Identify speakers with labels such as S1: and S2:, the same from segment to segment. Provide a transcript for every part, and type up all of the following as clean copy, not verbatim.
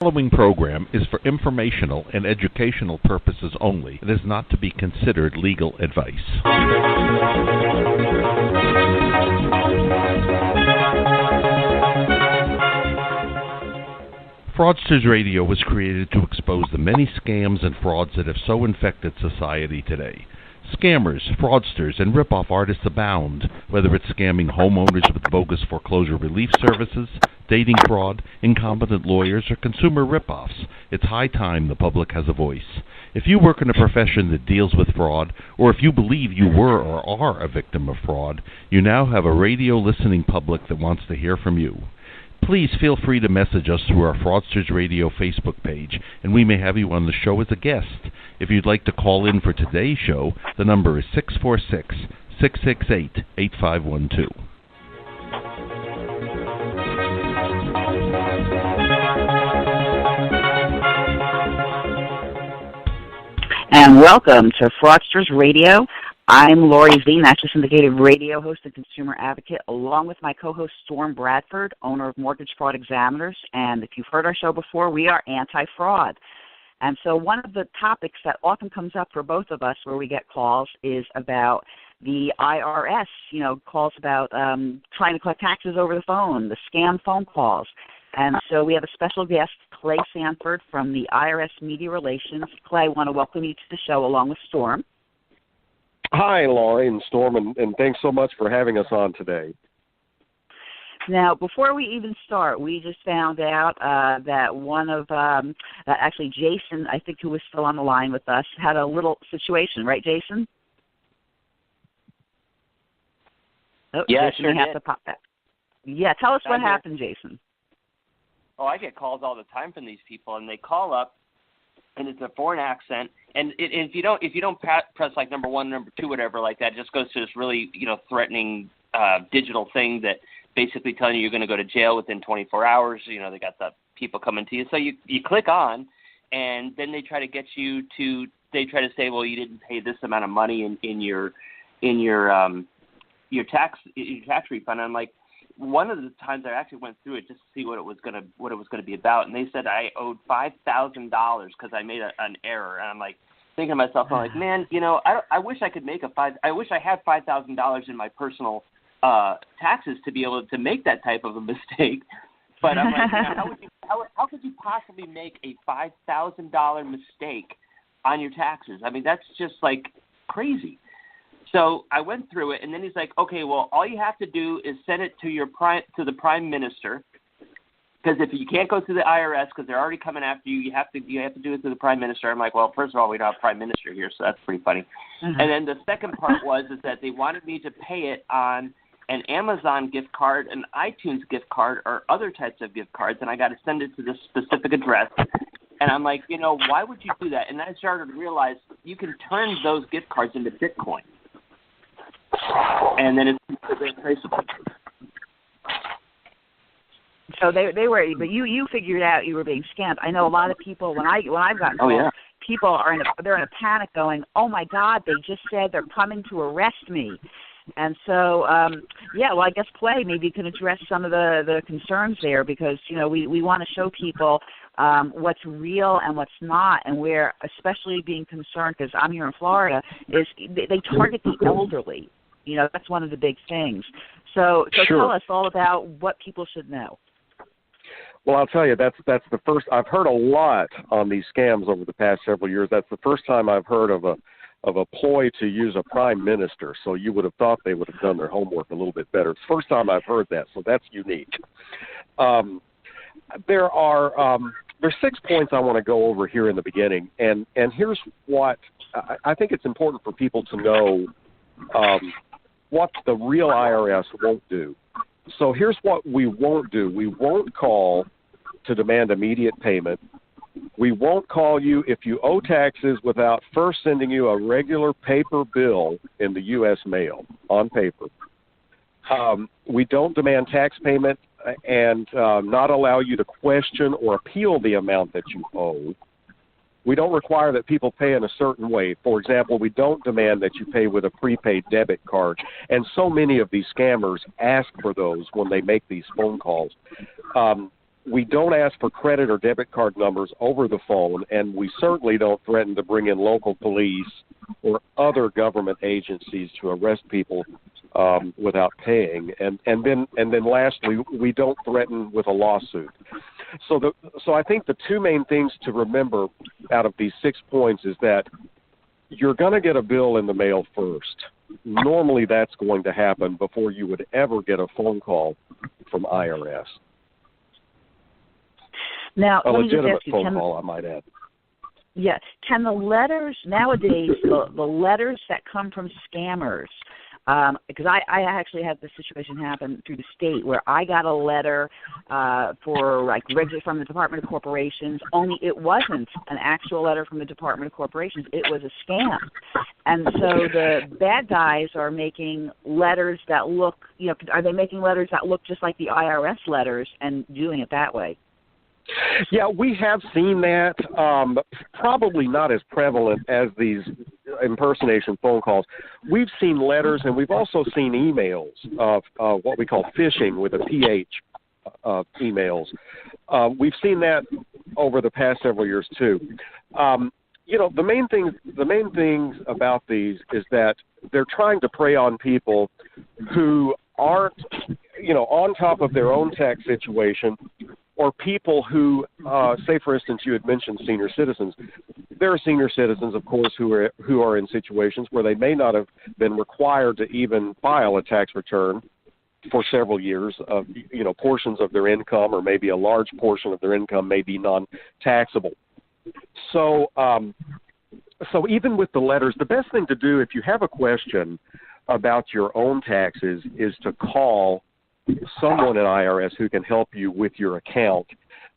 S1: The following program is for informational and educational purposes only. It is not to be considered legal advice. Fraudsters Radio was created to expose the many scams and frauds that have so infected society today. Scammers, fraudsters, and rip-off artists abound, whether it's scamming homeowners with bogus foreclosure relief services, dating fraud, incompetent lawyers, or consumer rip-offs. It's high time the public has a voice. If you work in a profession that deals with fraud, or if you believe you were or are a victim of fraud, you now have a radio listening public that wants to hear from you. Please feel free to message us through our Fraudsters Radio Facebook page, and we may have you on the show as a guest. If you'd like to call in for today's show, the number is 646-668-8512.
S2: And welcome to Fraudsters Radio. I'm Laurie Z, nationally syndicated radio host and consumer advocate, along with my co-host Storm Bradford, owner of Mortgage Fraud Examiners. And if you've heard our show before, we are anti-fraud. And so one of the topics that often comes up for both of us where we get calls is about the IRS, calls about trying to collect taxes over the phone, the scam phone calls. And so we have a special guest, Clay Sanford from the IRS Media Relations. Clay, I want to welcome you to the show along with Storm.
S3: Hi, Laurie and Storm, and thanks so much for having us on today.
S2: Now, before we even start, we just found out that one of, actually Jason, I think who was still on the line with us, had a little situation, right, Jason? Oh,
S4: yeah,
S2: Jason,
S4: sure
S2: you have to pop that. Yeah, tell us what happened, Jason.
S4: Oh, I get calls all the time from these people, and they call up, and it's a foreign accent, and if you don't press like number 1, number 2, whatever like that, it just goes to this really threatening digital thing that basically telling you're going to go to jail within 24 hours. They got the people coming to you, so you click on, and then they try to get you to. They try to say, well, you didn't pay this amount of money in your tax refund. I'm like, one of the times I actually went through it just to see what it was going to be about, and they said I owed $5,000 because I made an error, and I'm like thinking to myself, I'm like, man, I wish I could I wish I had $5,000 in my personal taxes to be able to make that type of a mistake, but I'm like, how could you possibly make a $5,000 mistake on your taxes? I mean, that's just like crazy. So I went through it, and then he's like, okay, well, all you have to do is send it to the prime minister, because if you can't go through the IRS because they're already coming after you, you have to do it through the prime minister. I'm like, well, first of all, we don't have a prime minister here, so that's pretty funny. Mm-hmm. And then the second part is that they wanted me to pay it on an Amazon gift card, an iTunes gift card, or other types of gift cards, and I got to send it to this specific address. And I'm like, why would you do that? And then I started to realize you can turn those gift cards into Bitcoin. And then it's traceable.
S2: So they were, but you figured out you were being scammed. I know a lot of people when I've gotten calls, people they're in a panic, going, "Oh my God, they just said they're coming to arrest me." And so, I guess Clay, maybe you can address some of the concerns there, because we want to show people what's real and what's not, and we're especially being concerned because I'm here in Florida is they target the elderly. That's one of the big things. So
S3: sure.
S2: Tell us all about what people should know.
S3: Well, I'll tell you, that's the first. I've heard a lot on these scams over the past several years. That's the first time I've heard of a ploy to use a prime minister. So you would have thought they would have done their homework a little bit better. It's the first time I've heard that, so that's unique. There's 6 points I want to go over here in the beginning, and here's what I think it's important for people to know. What the real IRS won't do. So here's what we won't do. We won't call to demand immediate payment. We won't call you if you owe taxes without first sending you a regular paper bill in the U.S. mail on paper. We don't demand tax payment and not allow you to question or appeal the amount that you owe. We don't require that people pay in a certain way. For example, we don't demand that you pay with a prepaid debit card. And so many of these scammers ask for those when they make these phone calls. we don't ask for credit or debit card numbers over the phone, and we certainly don't threaten to bring in local police or other government agencies to arrest people without paying. And then lastly, we don't threaten with a lawsuit. So I think the two main things to remember out of these 6 points is that you're going to get a bill in the mail first. Normally that's going to happen before you would ever get a phone call from IRS.
S2: Now,
S3: a
S2: let me just
S3: legitimate
S2: ask you,
S3: phone call, I might add.
S2: Yes. Can the letters, nowadays, the letters that come from scammers, because I actually had this situation happen through the state where I got a letter from the Department of Corporations, only it wasn't an actual letter from the Department of Corporations. It was a scam. And so the bad guys are making letters that look, are they making letters that look just like the IRS letters and doing it that way?
S3: Yeah, we have seen that. Probably not as prevalent as these impersonation phone calls. We've seen letters, and we've also seen emails of what we call phishing with a PH emails. We've seen that over the past several years too. The main things about these is that they're trying to prey on people who aren't, on top of their own tax situation, or people who, say, for instance, you had mentioned senior citizens. There are senior citizens, of course, who are in situations where they may not have been required to even file a tax return for several years. Portions of their income, or maybe a large portion of their income, may be non-taxable. So even with the letters, the best thing to do if you have a question about your own taxes is to call someone at IRS who can help you with your account.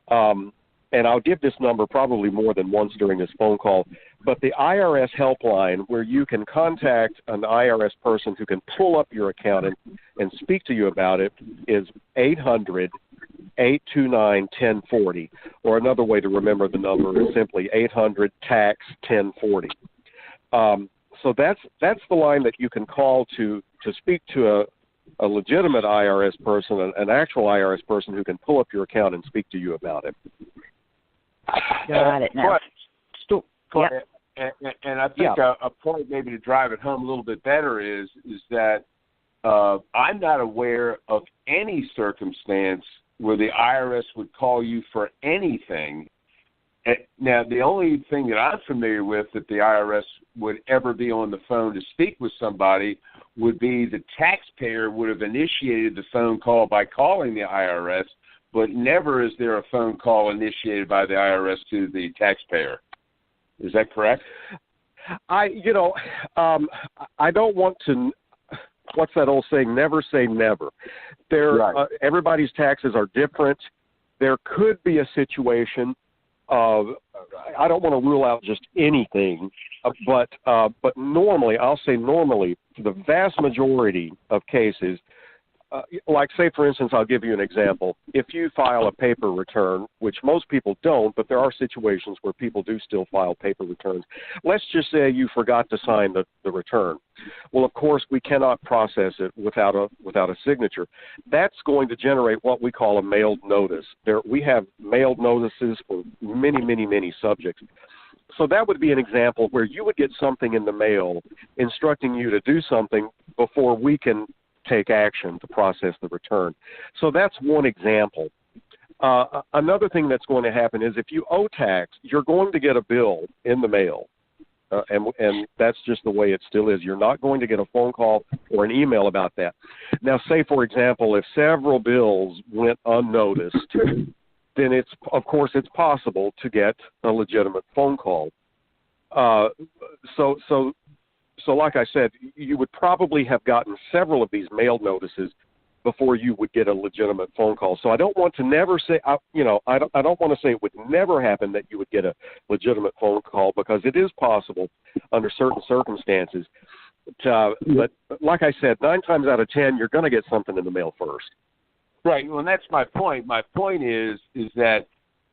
S3: And I'll give this number probably more than once during this phone call, but the IRS helpline, where you can contact an IRS person who can pull up your account and speak to you about it, is 800-829-1040. Or another way to remember the number is simply 800-TAX-1040. So that's the line that you can call to speak to a legitimate IRS person, an actual IRS person who can pull up your account and speak to you about it.
S2: Got it. Now,
S5: and I think a point maybe to drive it home a little bit better is that I'm not aware of any circumstance where the IRS would call you for anything. Now, the only thing that I'm familiar with that the IRS would ever be on the phone to speak with somebody would be the taxpayer would have initiated the phone call by calling the IRS, but never is there a phone call initiated by the IRS to the taxpayer. Is that correct?
S3: I don't want to, what's that old saying, never say never.
S5: Right.
S3: Everybody's taxes are different. There could be a situation of, I don't want to rule out just anything, but normally, the vast majority of cases, like, say, for instance, I'll give you an example. If you file a paper return, which most people don't, but there are situations where people do still file paper returns. Let's just say you forgot to sign the return. Well, of course, we cannot process it without a signature. That's going to generate what we call a mailed notice. We have mailed notices for many, many, many subjects. So that would be an example where you would get something in the mail instructing you to do something before we can take action to process the return. So that's one example. Another thing that's going to happen is if you owe tax, you're going to get a bill in the mail. And that's just the way it still is. You're not going to get a phone call or an email about that. Now, say, for example, if several bills went unnoticed, then it's possible to get a legitimate phone call. So like I said, you would probably have gotten several of these mail notices before you would get a legitimate phone call. So I don't want to never say, I don't want to say it would never happen that you would get a legitimate phone call, because it is possible under certain circumstances. But like I said, 9 times out of 10, you're going to get something in the mail first.
S5: Right. Well, and that's my point. My point is that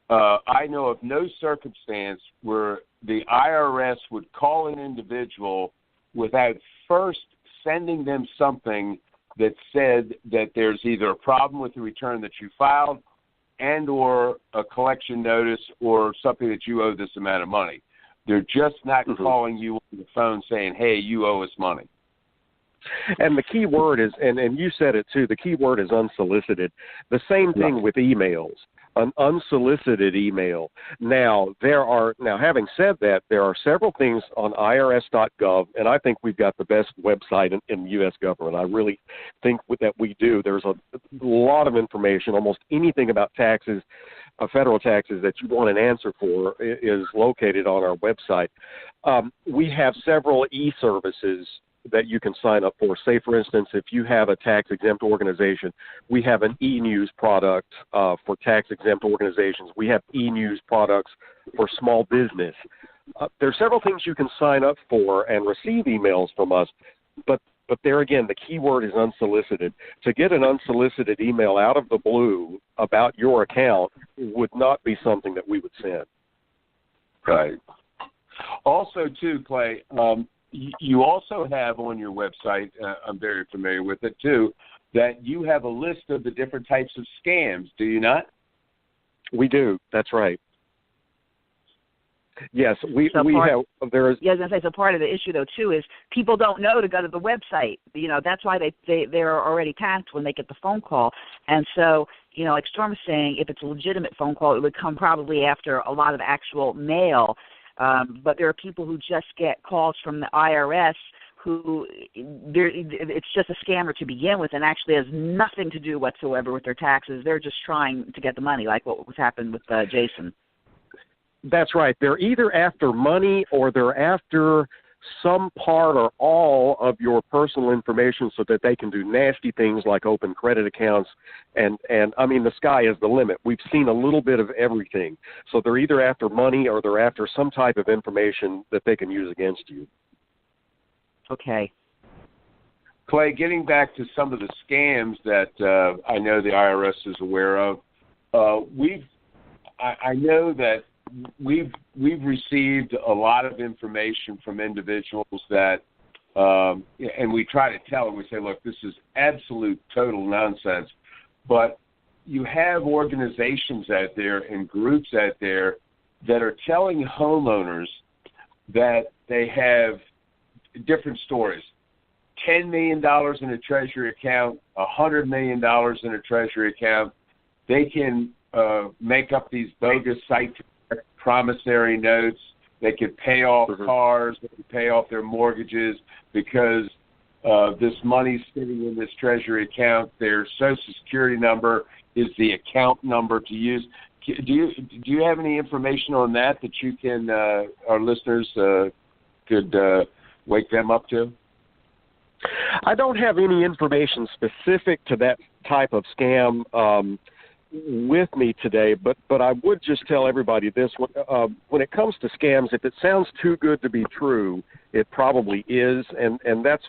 S5: I know of no circumstance where the IRS would call an individual without first sending them something that said that there's either a problem with the return that you filed, and or a collection notice or something that you owe this amount of money. They're just not calling you on the phone saying, hey, you owe us money.
S3: And the key word is, and you said it too, the key word is unsolicited. The same thing with emails, an unsolicited email. Now, having said that, there are several things on IRS.gov, and I think we've got the best website in the U.S. government. I really think that we do. There's a lot of information. Almost anything about taxes, federal taxes that you want an answer for is located on our website. We have several e-services that you can sign up for. Say, for instance, if you have a tax-exempt organization, we have an e-news product for tax-exempt organizations. We have e-news products for small business. There are several things you can sign up for and receive emails from us, but there again, the key word is unsolicited. To get an unsolicited email out of the blue about your account would not be something that we would send.
S5: Right. Also, too, Clay, you also have on your website, I'm very familiar with it too, that you have a list of the different types of scams, do you not?
S3: We do. That's right. Yes, we have. There is.
S2: Yeah, I was going to say, so part of the issue though too is people don't know to go to the website. That's why they're already taxed when they get the phone call. And so, like Storm was saying, if it's a legitimate phone call, it would come probably after a lot of actual mail. But there are people who just get calls from the IRS who it's just a scammer to begin with and actually has nothing to do whatsoever with their taxes. They're just trying to get the money, like what was happened with Jason.
S3: That's right. They're either after money or they're after some part or all of your personal information so that they can do nasty things like open credit accounts. And I mean, the sky is the limit. We've seen a little bit of everything. So they're either after money or they're after some type of information that they can use against you. Okay.
S5: Clay, getting back to some of the scams that I know the IRS is aware of, I know that we've received a lot of information from individuals that, and we try to tell them, we say, look, this is absolute total nonsense. But you have organizations out there and groups out there that are telling homeowners that they have different stories. $10 million in a Treasury account, $100 million in a Treasury account. They can make up these bogus site promissory notes. They could pay off cars. They could pay off their mortgages because this money's sitting in this Treasury account. Their Social Security number is the account number to use. Do you have any information on that you can our listeners could wake them up to?
S3: I don't have any information specific to that type of scam with me today, but I would just tell everybody this. When it comes to scams, if it sounds too good to be true, it probably is, and that's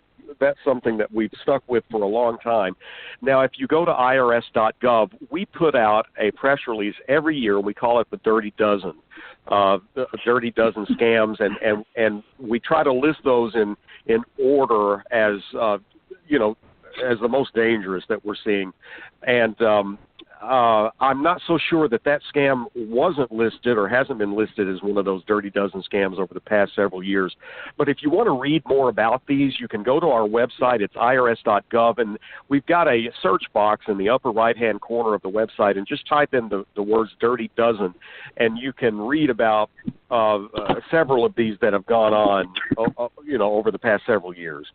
S3: something that we've stuck with for a long time. Now, if you go to IRS.gov, we put out a press release every year. We call it the Dirty Dozen, the Dirty Dozen scams, and we try to list those in order as as the most dangerous that we're seeing. And I'm not so sure that scam wasn't listed or hasn't been listed as one of those Dirty Dozen scams over the past several years. But if you want to read more about these, you can go to our website. It's irs.gov, and we've got a search box in the upper right-hand corner of the website, and just type in the words Dirty Dozen, and you can read about several of these that have gone on, over the past several years.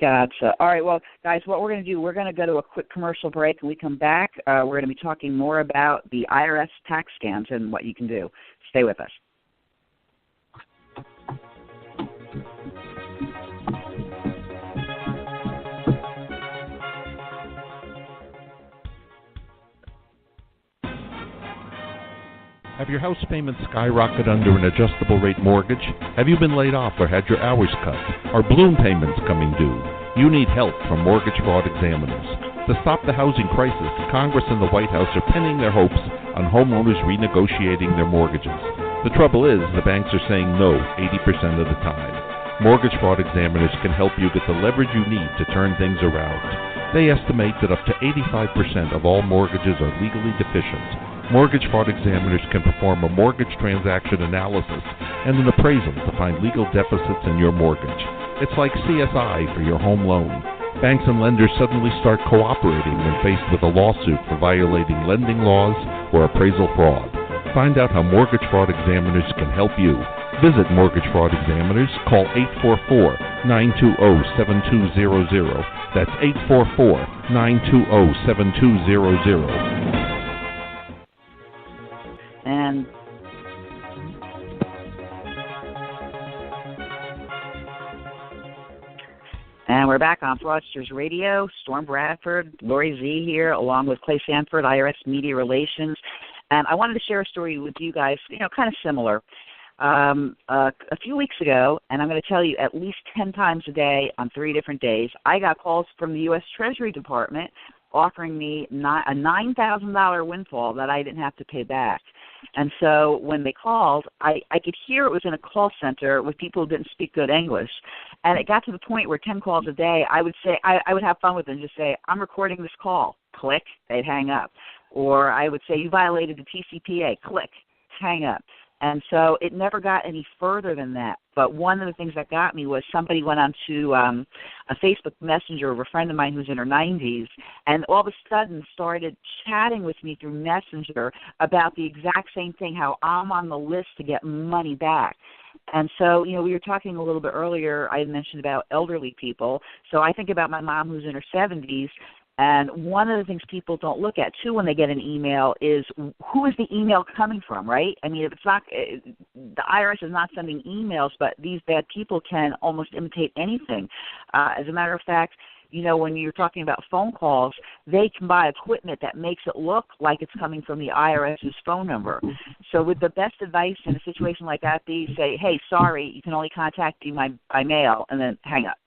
S2: Gotcha. All right, well, guys, what we're going to do, we're going to go to a quick commercial break. When we come back, we're going to be talking more about the IRS tax scams and what you can do. Stay with us.
S1: Have your house payments skyrocketed under an adjustable rate mortgage? Have you been laid off or had your hours cut? Are balloon payments coming due? You need help from mortgage fraud examiners. To stop the housing crisis, Congress and the White House are pinning their hopes on homeowners renegotiating their mortgages. The trouble is, the banks are saying no 80% of the time. Mortgage fraud examiners can help you get the leverage you need to turn things around. They estimate that up to 85% of all mortgages are legally deficient. Mortgage fraud examiners can perform a mortgage transaction analysis and an appraisal to find legal deficits in your mortgage. It's like CSI for your home loan. Banks and lenders suddenly start cooperating when faced with a lawsuit for violating lending laws or appraisal fraud. Find out how mortgage fraud examiners can help you. Visit Mortgage Fraud Examiners. Call 844-920-7200. That's 844-920-7200.
S2: And we're back on Fraudsters Radio. Storm Bradford, Laurie Z here, along with Clay Sanford, IRS Media Relations. And I wanted to share a story with you guys, kind of similar. A few weeks ago, and I'm going to tell you at least 10 times a day on 3 different days, I got calls from the U.S. Treasury Department offering me a $9,000 windfall that I didn't have to pay back. And so when they called, I could hear it was in a call center with people who didn't speak good English. And it got to the point where 10 calls a day, I would say, I would have fun with them and just say, I'm recording this call. Click, they'd hang up. Or I would say, you violated the TCPA. Click, hang up. And so it never got any further than that. But one of the things that got me was somebody went on to a Facebook Messenger of a friend of mine who's in her 90s, and all of a sudden started chatting with me through Messenger about the exact same thing, how I'm on the list to get money back. And so, we were talking a little bit earlier, I had mentioned about elderly people. So I think about my mom who's in her 70s. And one of the things people don't look at, too, when they get an email is who is the email coming from, right? I mean, if it's not, the IRS is not sending emails, but these bad people can almost imitate anything. As a matter of fact, when you're talking about phone calls, they can buy equipment that makes it look like it's coming from the IRS's phone number. So would the best advice in a situation like that be, say, hey, sorry, you can only contact me by mail, and then hang up?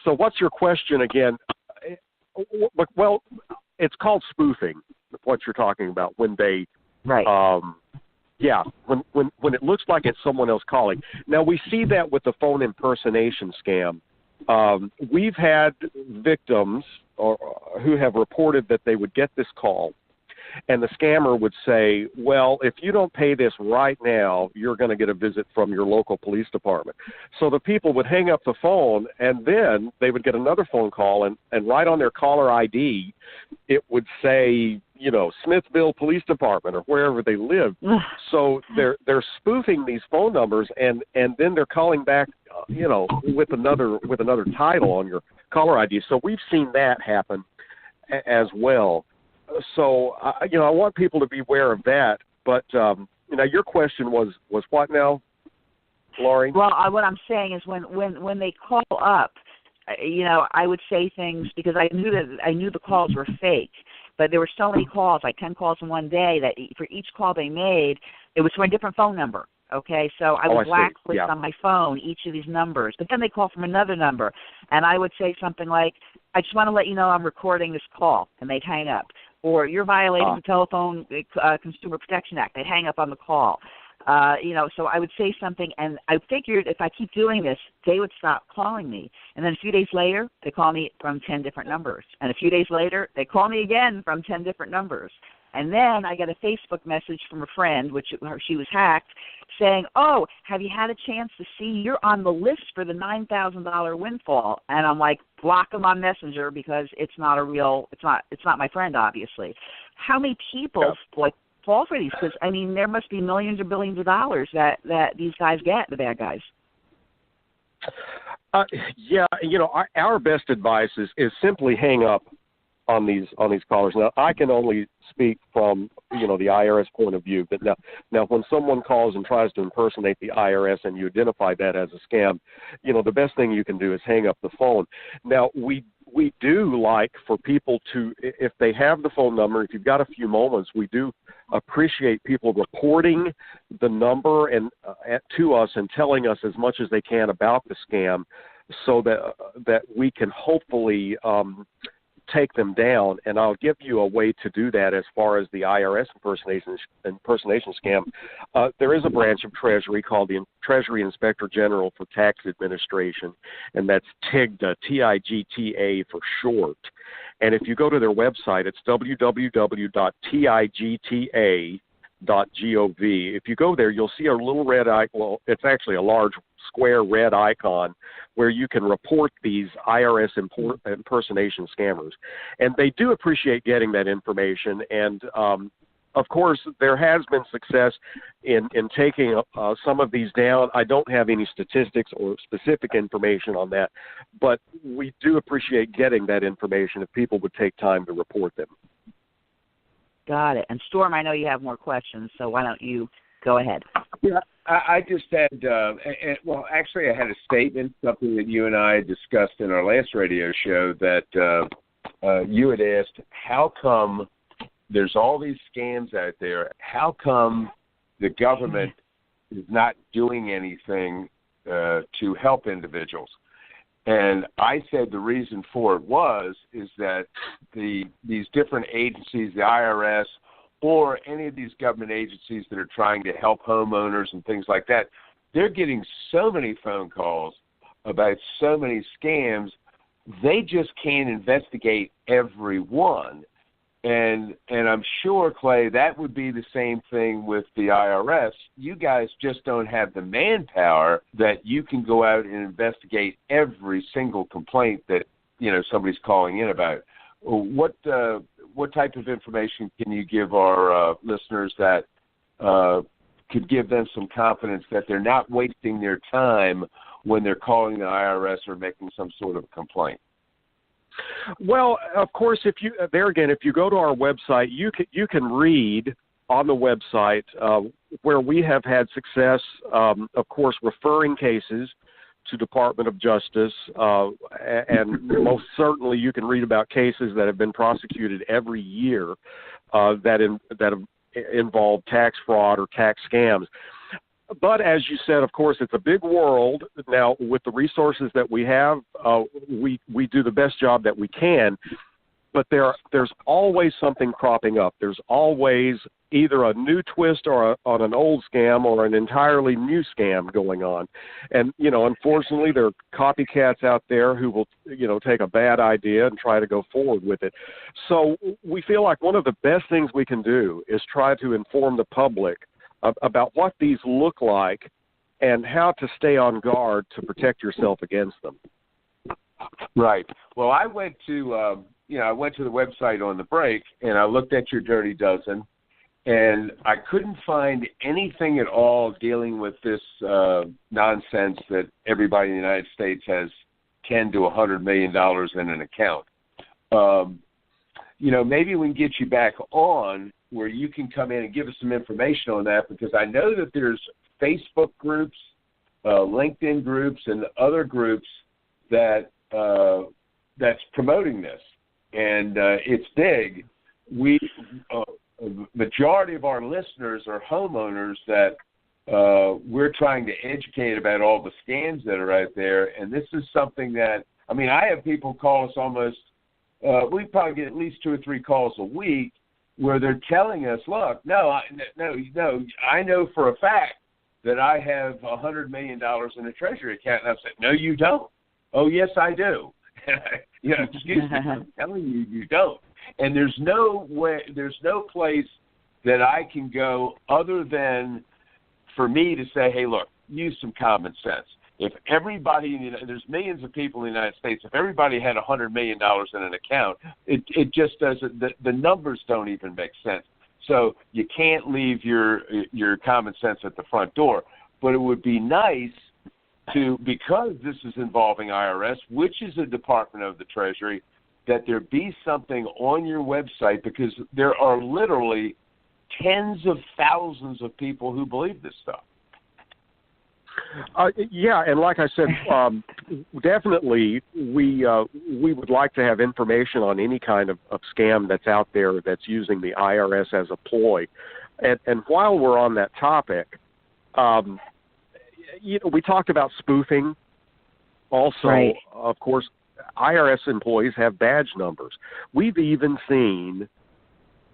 S3: So what's your question again? Well, it's called spoofing, what you're talking about, when they,
S2: right.
S3: When it looks like it's someone else calling. Now, we see that with the phone impersonation scam. We've had victims who have reported that they would get this call, and the scammer would say, well, if you don't pay this right now, you're going to get a visit from your local police department. So the people would hang up the phone, and then they would get another phone call, and right on their caller ID, it would say, Smithville Police Department or wherever they live. So they're spoofing these phone numbers, and then they're calling back, with another title on your caller ID. So we've seen that happen as well. So, I want people to be aware of that. But, your question was what now, Laurie?
S2: Well, what I'm saying is when they call up, I would say things because I knew the calls were fake. But there were so many calls, like 10 calls in one day, that for each call they made, it was from a different phone number. Okay, so I would blacklist on my phone each of these numbers. But then they call from another number, and I would say something like, I just want to let you know I'm recording this call, and they'd hang up. Or you're violating the Telephone Consumer Protection Act. They'd hang up on the call. So I would say something, and I figured if I keep doing this, they would stop calling me. And then a few days later, they call me from 10 different numbers. And a few days later, they call me again from 10 different numbers. And then I get a Facebook message from a friend, which she was hacked, saying, oh, have you had a chance to see you're on the list for the $9,000 windfall? And I'm like, block them on Messenger because it's not my friend, obviously. How many people fall for these? Because, there must be millions or billions of dollars that these guys get, the bad guys.
S3: Our best advice is simply hang up on these callers. Now, I can only speak from the IRS point of view, but now when someone calls and tries to impersonate the IRS and you identify that as a scam, the best thing you can do is hang up the phone. Now, we do like for people to, if they have the phone number, if you've got a few moments, we do appreciate people reporting the number and to us and telling us as much as they can about the scam, so that we can hopefully take them down, and I'll give you a way to do that as far as the IRS impersonation scam. There is a branch of Treasury called the Treasury Inspector General for Tax Administration, and that's TIGTA, TIGTA for short. And if you go to their website, it's www.tigta.gov. If you go there, you'll see a little red icon. Well, it's actually a large square red icon where you can report these IRS impersonation scammers. And they do appreciate getting that information. And, of course, there has been success in taking some of these down. I don't have any statistics or specific information on that, but we do appreciate getting that information if people would take time to report them.
S2: Got it. And Storm, I know you have more questions, so why don't you go ahead?
S5: Yeah, I just had, well, actually I had a statement, something that you and I discussed in our last radio show that you had asked, how come there's all these scams out there? How come the government is not doing anything to help individuals? And I said the reason for it is that these different agencies, the IRS, or any of these government agencies that are trying to help homeowners and things like that, they're getting so many phone calls about so many scams, they just can't investigate every one. And I'm sure, Clay, that would be the same thing with the IRS. You guys just don't have the manpower that you can go out and investigate every single complaint that, somebody's calling in about. What type of information can you give our listeners that could give them some confidence that they're not wasting their time when they're calling the IRS or making some sort of complaint?
S3: Well, of course, if you go to our website, you can read on the website where we have had success, of course, referring cases to Department of Justice, and most certainly you can read about cases that have been prosecuted every year that have involved tax fraud or tax scams. But as you said, of course, it's a big world. Now, with the resources that we have, we do the best job that we can. But there's always something cropping up. There's always either a new twist on an old scam or an entirely new scam going on. And, unfortunately, there are copycats out there who will, take a bad idea and try to go forward with it. So we feel like one of the best things we can do is try to inform the public about what these look like and how to stay on guard to protect yourself against them.
S5: Right. Well, I went to the website on the break, and I looked at your Dirty Dozen, and I couldn't find anything at all dealing with this nonsense that everybody in the United States has $10 to $100 million in an account. Maybe we can get you back on where you can come in and give us some information on that, because I know that there's Facebook groups, LinkedIn groups, and other groups that's promoting this, and it's big. Majority of our listeners are homeowners that we're trying to educate about all the scams that are out there, and this is something that, I have people call us almost, we probably get at least 2 or 3 calls a week where they're telling us, look, I know for a fact that I have $100 million in a Treasury account. And I said, no, you don't. Oh, yes, I do. Excuse me, I'm telling you, you don't. And there's no place that I can go other than for me to say, hey, look, use some common sense. If everybody, there's millions of people in the United States, if everybody had $100 million in an account, it just doesn't, the numbers don't even make sense. So you can't leave your common sense at the front door. But it would be nice to, because this is involving IRS, which is a department of the Treasury, that there be something on your website, because there are literally tens of thousands of people who believe this stuff.
S3: Yeah, and like I said, definitely we would like to have information on any kind of scam that's out there that's using the IRS as a ploy. And while we're on that topic, we talked about spoofing also,
S2: right.
S3: of course. IRS employees have badge numbers. We've even seen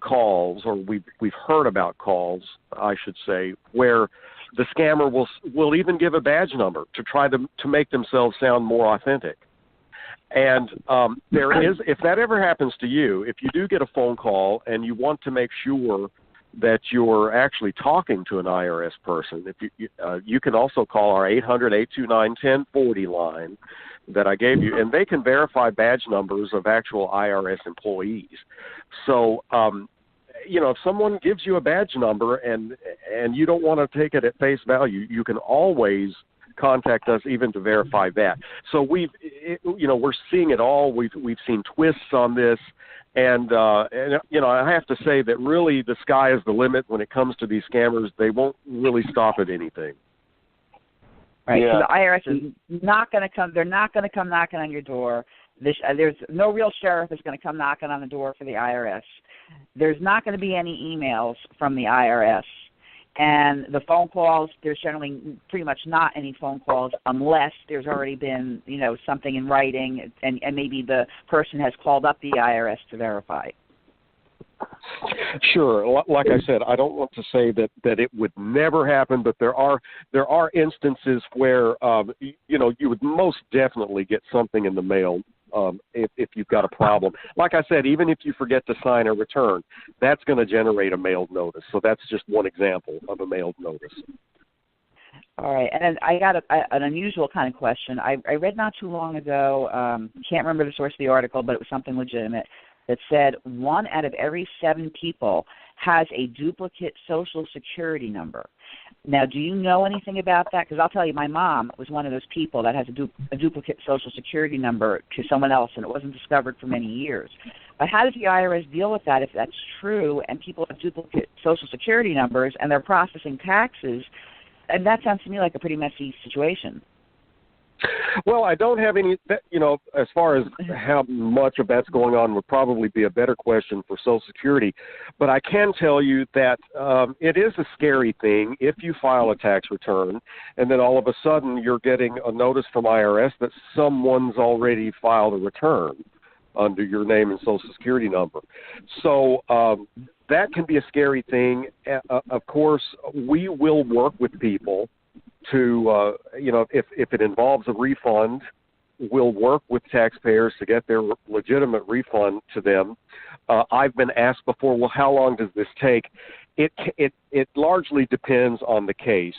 S3: calls, or we've heard about calls, I should say, where the scammer will even give a badge number to try to make themselves sound more authentic. And there is, if that ever happens to you, if you do get a phone call and you want to make sure that you're actually talking to an IRS person, if you can also call our 800-829-1040 line that I gave you, and they can verify badge numbers of actual IRS employees. So, if someone gives you a badge number and you don't want to take it at face value, you can always contact us even to verify that. So we're seeing it all. We've seen twists on this, and I have to say that really the sky is the limit when it comes to these scammers. They won't really stop at anything.
S2: Right. Yeah. So the IRS is not going to come. They're not going to come knocking on your door. There's no real sheriff is going to come knocking on the door for the IRS. There's not going to be any emails from the IRS. And the phone calls, there's generally pretty much not any phone calls unless there's already been, something in writing and maybe the person has called up the IRS to verify.
S3: Sure. Like I said, I don't want to say that it would never happen, but there are instances where, you would most definitely get something in the mail. If you've got a problem. Like I said, even if you forget to sign a return, that's going to generate a mailed notice. So that's just one example of a mailed notice.
S2: All right. And then I got an unusual kind of question. I read not too long ago, can't remember the source of the article, but it was something legitimate, that said 1 out of every 7 people has a duplicate Social Security number. Now, do you know anything about that? Because I'll tell you, my mom was one of those people that has a duplicate Social Security number to someone else, and it wasn't discovered for many years. But how does the IRS deal with that if that's true and people have duplicate Social Security numbers and they're processing taxes? And that sounds to me like a pretty messy situation.
S3: Well, I don't have any, as far as how much of that's going on would probably be a better question for Social Security. But I can tell you that it is a scary thing if you file a tax return and then all of a sudden you're getting a notice from IRS that someone's already filed a return under your name and Social Security number. So that can be a scary thing. Of course, we will work with people to, if it involves a refund, we'll work with taxpayers to get their legitimate refund to them. I've been asked before, well, how long does this take? It largely depends on the case.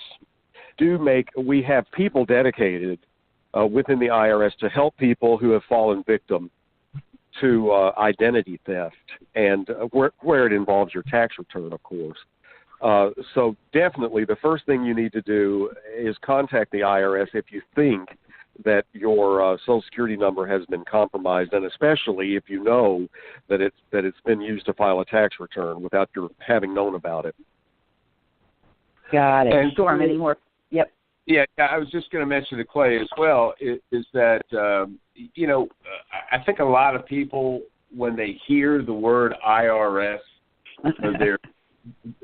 S3: We have people dedicated within the IRS to help people who have fallen victim to identity theft, and where it involves your tax return, of course. So definitely the first thing you need to do is contact the IRS if you think that your Social Security number has been compromised, and especially if you know that it's been used to file a tax return without your having known about it.
S2: Got it.
S5: And
S2: Storm, any more? Yep.
S5: Yeah, I was just going to mention to Clay as well, is that, I think a lot of people, when they hear the word IRS,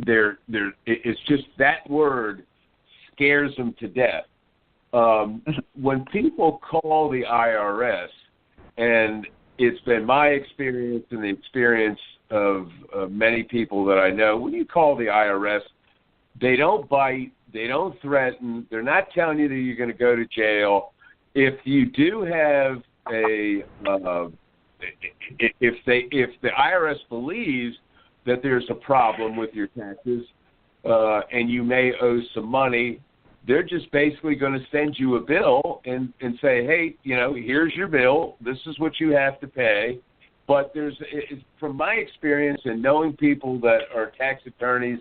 S5: it's just that word scares them to death. When people call the IRS, and it's been my experience and the experience of many people that I know, when you call the IRS, they don't bite, they don't threaten, they're not telling you that you're going to go to jail. If you do have if the IRS believes that there's a problem with your taxes and you may owe some money, they're just basically going to send you a bill and say, hey, here's your bill. This is what you have to pay. But from my experience and knowing people that are tax attorneys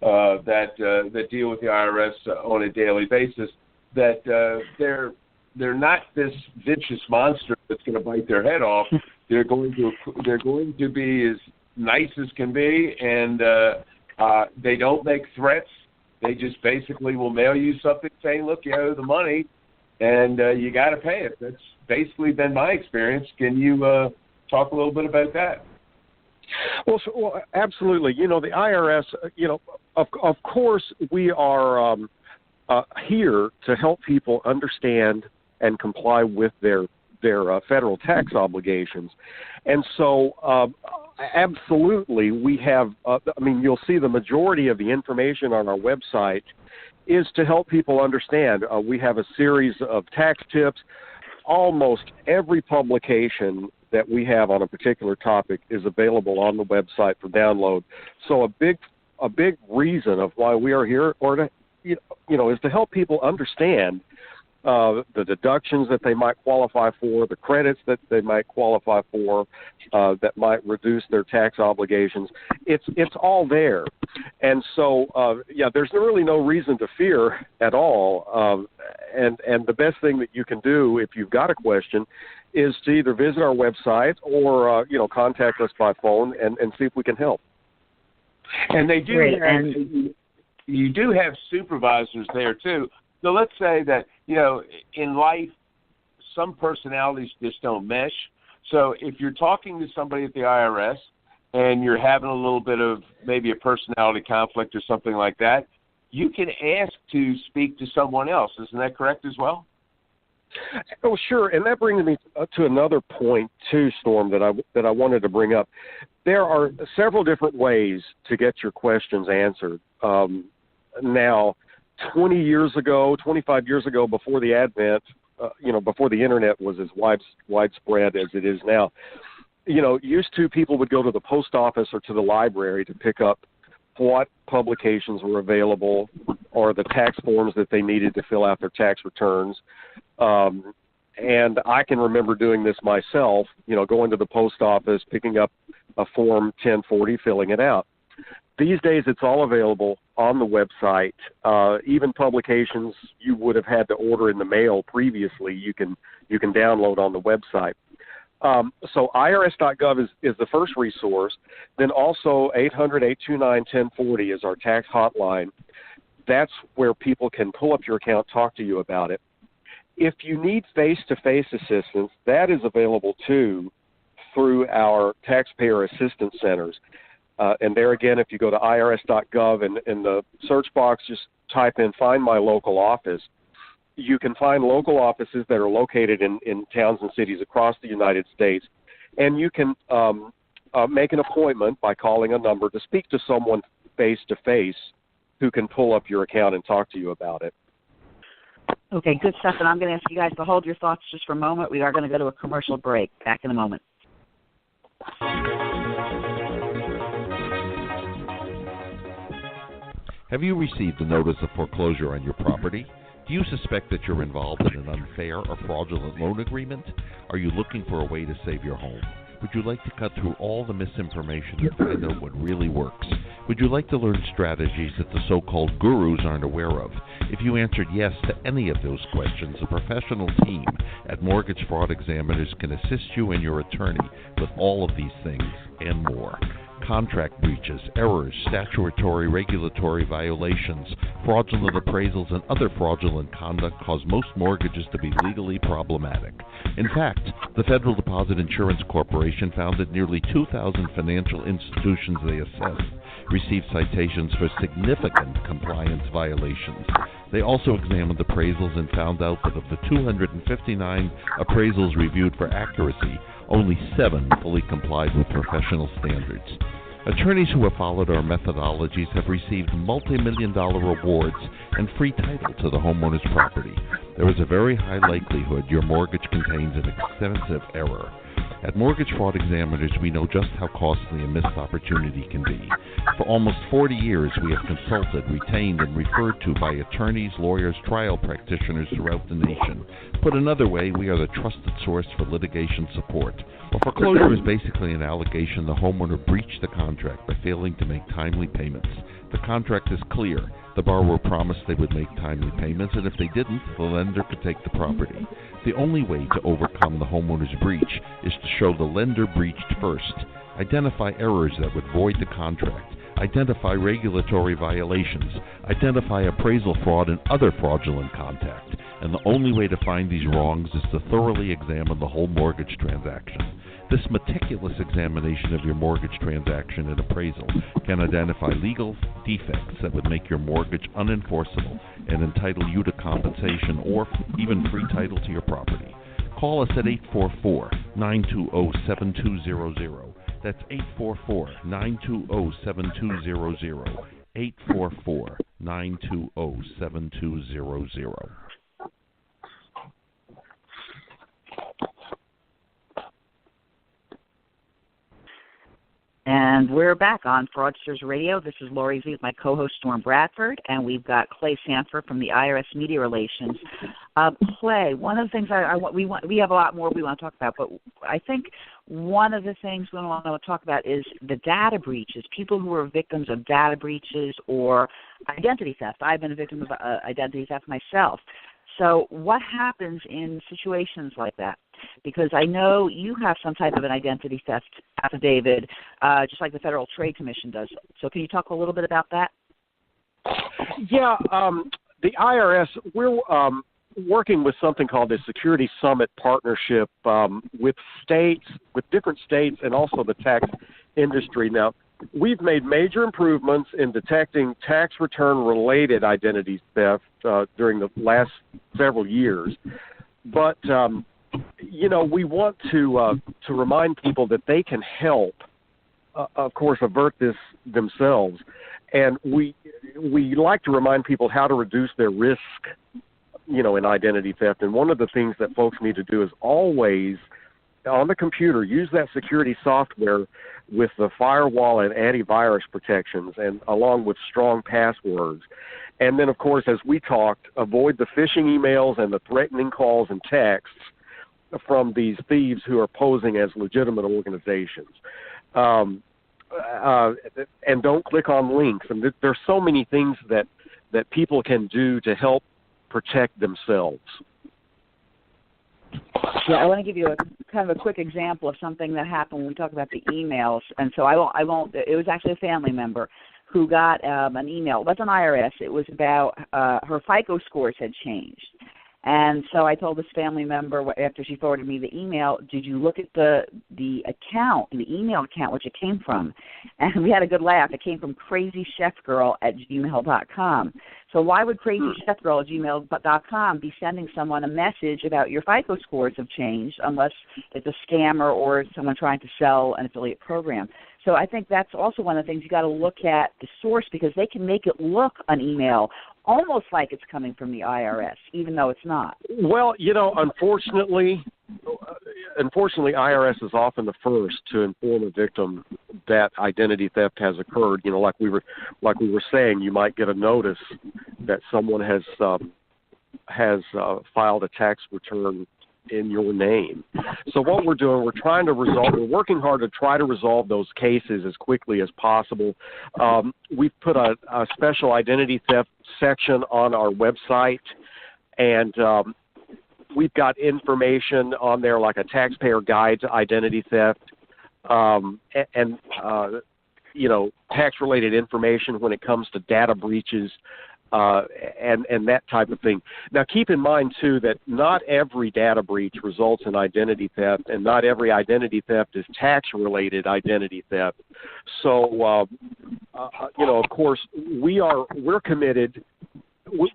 S5: that deal with the IRS on a daily basis, that they're not this vicious monster that's going to bite their head off. They're going to be as nice as can be, and they don't make threats. They just basically will mail you something saying, look, you owe the money, and you got to pay it. That's basically been my experience. Can you talk a little bit about that?
S3: Well, absolutely. The IRS, of course, we are here to help people understand and comply with their their federal tax obligations. And so absolutely we have, you'll see the majority of the information on our website is to help people understand. We have a series of tax tips. Almost every publication that we have on a particular topic is available on the website for download. So a big reason of why we are here, or to, is to help people understand the deductions that they might qualify for, the credits that they might qualify for, that might reduce their tax obligations. It's all there. And so, there's really no reason to fear at all. And the best thing that you can do if you've got a question is to either visit our website or, contact us by phone and see if we can help.
S5: And they do you do have supervisors there, too. So let's say that, in life, some personalities just don't mesh. So if you're talking to somebody at the IRS and you're having a little bit of maybe a personality conflict or something like that, you can ask to speak to someone else. Isn't that correct as well?
S3: Oh, sure. And that brings me to another point, too, Storm, that I wanted to bring up. There are several different ways to get your questions answered. Now, 25 years ago, before the advent, before the Internet was as widespread as it is now, used to people would go to the post office or to the library to pick up what publications were available or the tax forms that they needed to fill out their tax returns. And I can remember doing this myself, going to the post office, picking up a Form 1040, filling it out. These days, it's all available on the website. Even publications you would have had to order in the mail previously, you can download on the website. So IRS.gov is the first resource. Then also 800-829-1040 is our tax hotline. That's where people can pull up your account, talk to you about it. If you need face-to-face assistance, that is available too through our taxpayer assistance centers. And there again, if you go to irs.gov and in the search box, just type in Find My Local Office. You can find local offices that are located in towns and cities across the United States. And you can make an appointment by calling a number to speak to someone face-to-face who can pull up your account and talk to you about it.
S2: Okay, good stuff. And I'm going to ask you guys to hold your thoughts just for a moment. We are going to go to a commercial break. Back in a moment.
S1: Have you received a notice of foreclosure on your property? Do you suspect that you're involved in an unfair or fraudulent loan agreement? Are you looking for a way to save your home? Would you like to cut through all the misinformation and find out what really works? Would you like to learn strategies that the so-called gurus aren't aware of? If you answered yes to any of those questions, a professional team at Mortgage Fraud Examiners can assist you and your attorney with all of these things and more. Contract breaches, errors, statutory regulatory violations, fraudulent appraisals, and other fraudulent conduct cause most mortgages to be legally problematic. In fact, the Federal Deposit Insurance Corporation found that nearly 2,000 financial institutions they assessed received citations for significant compliance violations. They also examined appraisals and found out that of the 259 appraisals reviewed for accuracy, only 7 fully complied with professional standards. Attorneys who have followed our methodologies have received multi-million-dollar rewards and free title to the homeowner's property. There is a very high likelihood your mortgage contains an extensive error. At Mortgage Fraud Examiners, we know just how costly a missed opportunity can be. For almost 40 years, we have consulted, retained, and referred to by attorneys, lawyers, trial practitioners throughout the nation. Put another way, we are the trusted source for litigation support. A foreclosure is basically an allegation the homeowner breached the contract by failing to make timely payments. The contract is clear. The borrower promised they would make timely payments, and if they didn't, the lender could take the property. The only way to overcome the homeowner's breach is to show the lender breached first, identify errors that would void the contract, identify regulatory violations, identify appraisal fraud and other fraudulent conduct, and the only way to find these wrongs is to thoroughly examine the whole mortgage transaction. This meticulous examination of your mortgage transaction and appraisal can identify legal defects that would make your mortgage unenforceable and entitle you to compensation or even free title to your property. Call us at 844-920-7200. That's 844-920-7200. 844-920-7200.
S2: And we're back on Fraudsters Radio. This is Laurie Z with my co-host Storm Bradford, and we've got Clay Sanford from the IRS Media Relations. Clay, one of the things we have a lot more we want to talk about, but I think one of the things we want to talk about is the data breaches, people who are victims of data breaches or identity theft. I've been a victim of identity theft myself. So what happens in situations like that? Because I know you have some type of an identity theft affidavit, just like the Federal Trade Commission does. So can you talk a little bit about that?
S3: Yeah, the IRS, we're working with something called the Security Summit Partnership with states, with different states, and also the tax industry. Now, we've made major improvements in detecting tax return-related identity theft during the last several years. But, we want to remind people that they can help, of course, avert this themselves. And we like to remind people how to reduce their risk, in identity theft. And one of the things that folks need to do is always, on the computer, use that security software with the firewall and antivirus protections, and along with strong passwords. And then, of course, as we talked, avoid the phishing emails and the threatening calls and texts from these thieves who are posing as legitimate organizations. And don't click on links. And there's so many things that people can do to help protect themselves.
S2: Yeah, I want to give you a kind of a quick example of something that happened when we talk about the emails. And so I won't. It was actually a family member who got an email. It wasn't IRS. It was about her FICO scores had changed. And so I told this family member after she forwarded me the email, did you look at the account, the email account, which it came from? And we had a good laugh. It came from crazychefgirl@gmail.com. So why would crazychefgirl@gmail.com be sending someone a message about your FICO scores have changed unless it's a scammer or someone trying to sell an affiliate program? So I think that's also one of the things you got to look at the source, because they can make it look an email almost like it's coming from the IRS, even though it's not.
S3: Well, unfortunately, IRS is often the first to inform a victim that identity theft has occurred. Like we were saying, you might get a notice that someone has filed a tax return in your name. So what we're doing, we're working hard to try to resolve those cases as quickly as possible. We've put a special identity theft section on our website, and we've got information on there like a taxpayer guide to identity theft, and tax-related information when it comes to data breaches, and that type of thing. Now, keep in mind, too, that not every data breach results in identity theft, and not every identity theft is tax-related identity theft. So, of course, we're committed.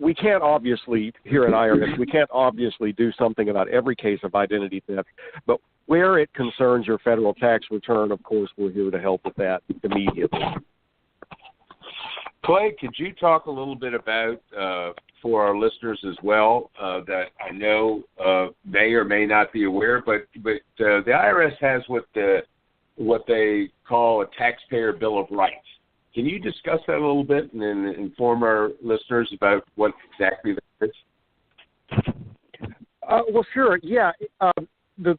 S3: We can't obviously, here at IRS, we can't obviously do something about every case of identity theft, but where it concerns your federal tax return, of course, we're here to help with that immediately.
S5: Clay, could you talk a little bit about, for our listeners as well, that I know may or may not be aware, but the IRS has what they call a taxpayer bill of rights. Can you discuss that a little bit and then inform our listeners about what exactly that is?
S3: Well, sure. Yeah, the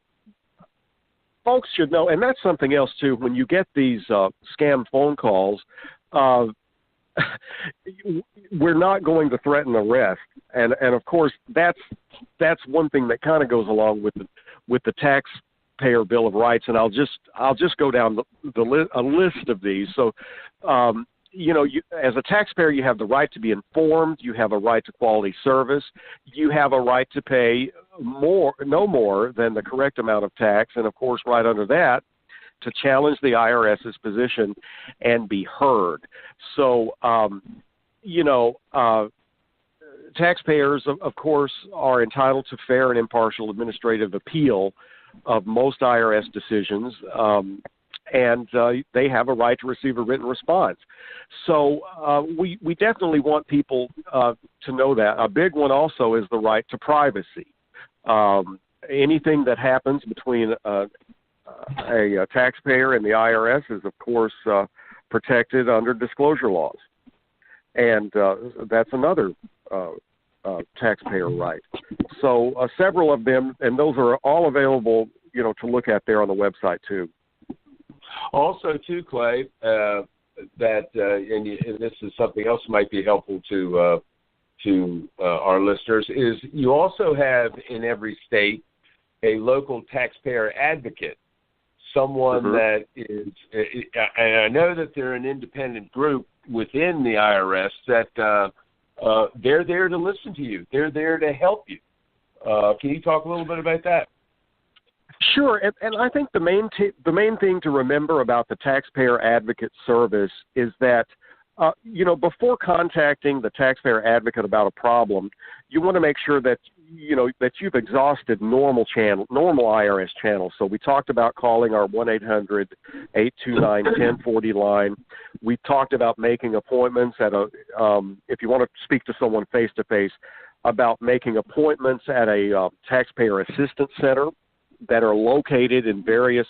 S3: folks should know, and that's something else too. When you get these scam phone calls, we're not going to threaten arrest, and of course that's one thing that kind of goes along with the taxpayer bill of rights, and I'll just go down a list of these. So, you as a taxpayer, you have the right to be informed, you have a right to quality service, you have a right to pay no more than the correct amount of tax, and of course, right under that, to challenge the IRS's position and be heard. So, taxpayers, of course, are entitled to fair and impartial administrative appeal of most IRS decisions, and they have a right to receive a written response. So we definitely want people to know that. A big one also is the right to privacy. Anything that happens between a taxpayer and the IRS is, of course, protected under disclosure laws. And that's another taxpayer right. So several of them, and those are all available, to look at there on the website too.
S5: Also, too, Clay, and this is something else might be helpful to our listeners, is you also have in every state a local taxpayer advocate, someone that is, and I know that they're an independent group within the IRS that they're there to listen to you. They're there to help you. Can you talk a little bit about that?
S3: Sure, and I think the main thing to remember about the taxpayer advocate service is that before contacting the taxpayer advocate about a problem, you want to make sure that that you've exhausted normal IRS channels. So we talked about calling our 1-800-829-1040 line. We talked about making appointments at if you want to speak to someone face to face, about making appointments at a taxpayer assistance center that are located in various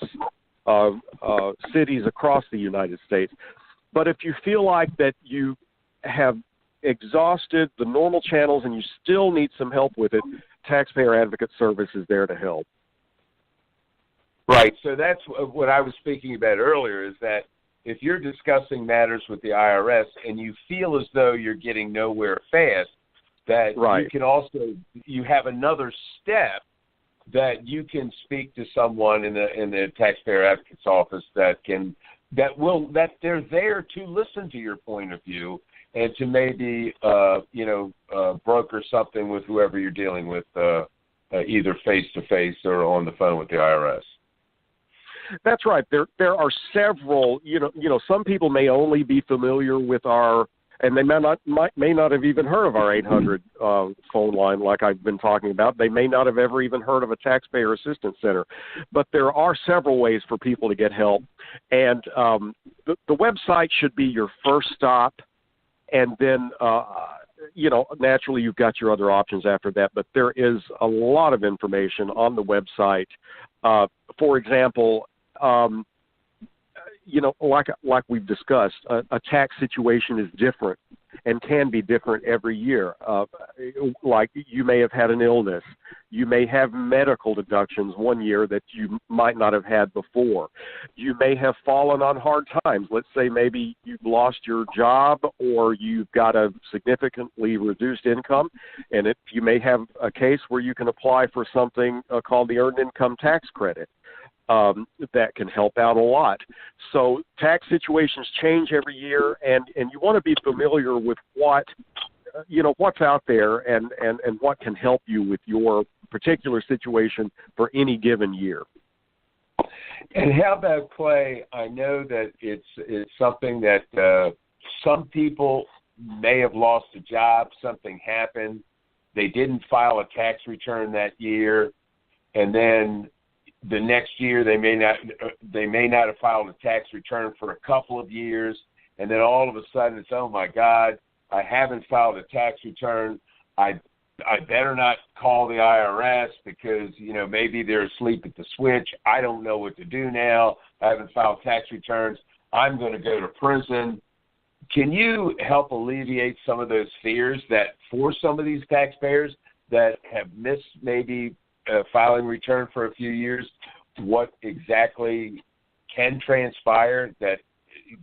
S3: cities across the United States. But if you feel like that you have exhausted the normal channels and you still need some help with it, Taxpayer Advocate Service is there to help.
S5: Right. So that's what I was speaking about earlier, is that if you're discussing matters with the IRS and you feel as though you're getting nowhere fast, that you have another step that you can speak to someone in the Taxpayer Advocate's office that they're there to listen to your point of view and to maybe broker something with whoever you're dealing with, either face to face or on the phone with the IRS.
S3: That's right. There are several. Some people may only be familiar with and they may not have even heard of our 800 phone line, like I've been talking about. They may not have ever even heard of a taxpayer assistance center. But there are several ways for people to get help, and the website should be your first stop, and then naturally you've got your other options after that. But there is a lot of information on the website. For example, like we've discussed, a tax situation is different and can be different every year. Like you may have had an illness. You may have medical deductions one year that you might not have had before. You may have fallen on hard times. Let's say maybe you've lost your job or you've got a significantly reduced income, and you may have a case where you can apply for something called the Earned Income Tax Credit. That can help out a lot. So tax situations change every year, and you want to be familiar with what's out there and what can help you with your particular situation for any given year.
S5: And how about, Clay, I know that it's something that some people may have lost a job, something happened, they didn't file a tax return that year, and then the next year they may not have filed a tax return for a couple of years, and then all of a sudden it's, oh my God, I haven't filed a tax return. I better not call the IRS because maybe they're asleep at the switch. I don't know what to do now. I haven't filed tax returns. I'm going to go to prison. Can you help alleviate some of those fears that for some of these taxpayers that have missed maybe filing return for a few years, what exactly can transpire, that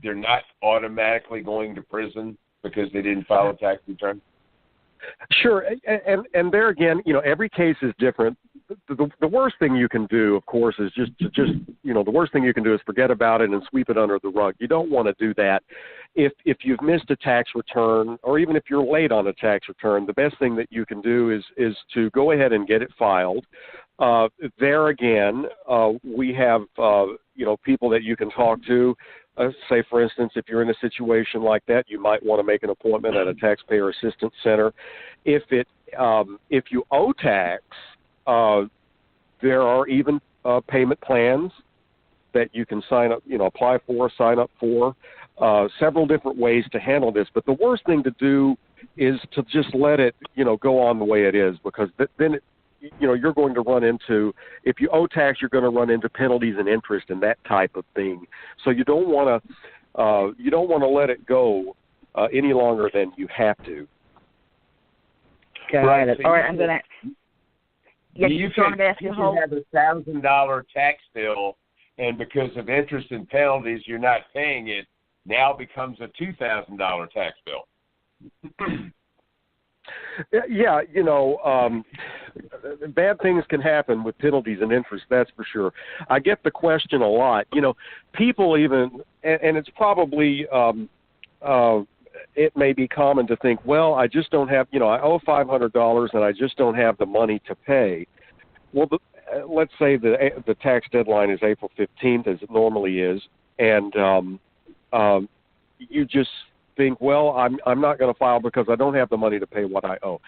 S5: they're not automatically going to prison because they didn't file a tax return?
S3: Sure, and there again, every case is different. The worst thing you can do, of course, is just the worst thing you can do is forget about it and sweep it under the rug. You don't want to do that. If you've missed a tax return, or even if you're late on a tax return, the best thing that you can do is to go ahead and get it filed. There again, we have people that you can talk to. say, for instance, if you're in a situation like that, you might want to make an appointment at a taxpayer assistance center. If you owe tax, there are even payment plans that you can sign up, apply for, sign up for. Several different ways to handle this, but the worst thing to do is to just let it, go on the way it is, because then you're going to run into, if you owe tax, you're going to run into penalties and interest and that type of thing. So you don't want to let it go any longer than you have to.
S2: Got it.
S5: So
S2: all right, I'm going to. Yeah,
S5: you can have a $1,000 tax bill, and because of interest and penalties, you're not paying it. Now becomes a $2,000 tax bill.
S3: Yeah, bad things can happen with penalties and interest, that's for sure. I get the question a lot. People even, and it's probably, it may be common to think, well, I just don't have, I owe $500 and I just don't have the money to pay. Well, let's say the tax deadline is April 15th, as it normally is, and you just think, well, I'm not going to file because I don't have the money to pay what I owe.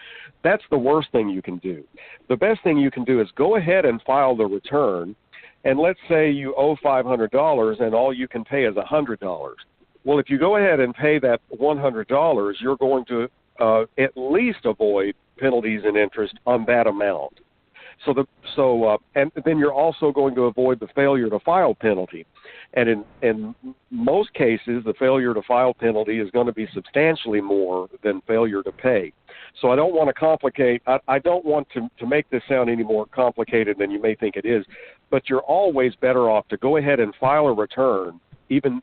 S3: That's the worst thing you can do. The best thing you can do is go ahead and file the return, and let's say you owe $500 and all you can pay is $100. Well, if you go ahead and pay that $100, you're going to at least avoid penalties and interest on that amount. And then you're also going to avoid the failure to file penalty. And in most cases, the failure to file penalty is going to be substantially more than failure to pay. So I don't want to complicate. I don't want to make this sound any more complicated than you may think it is. But you're always better off to go ahead and file a return, even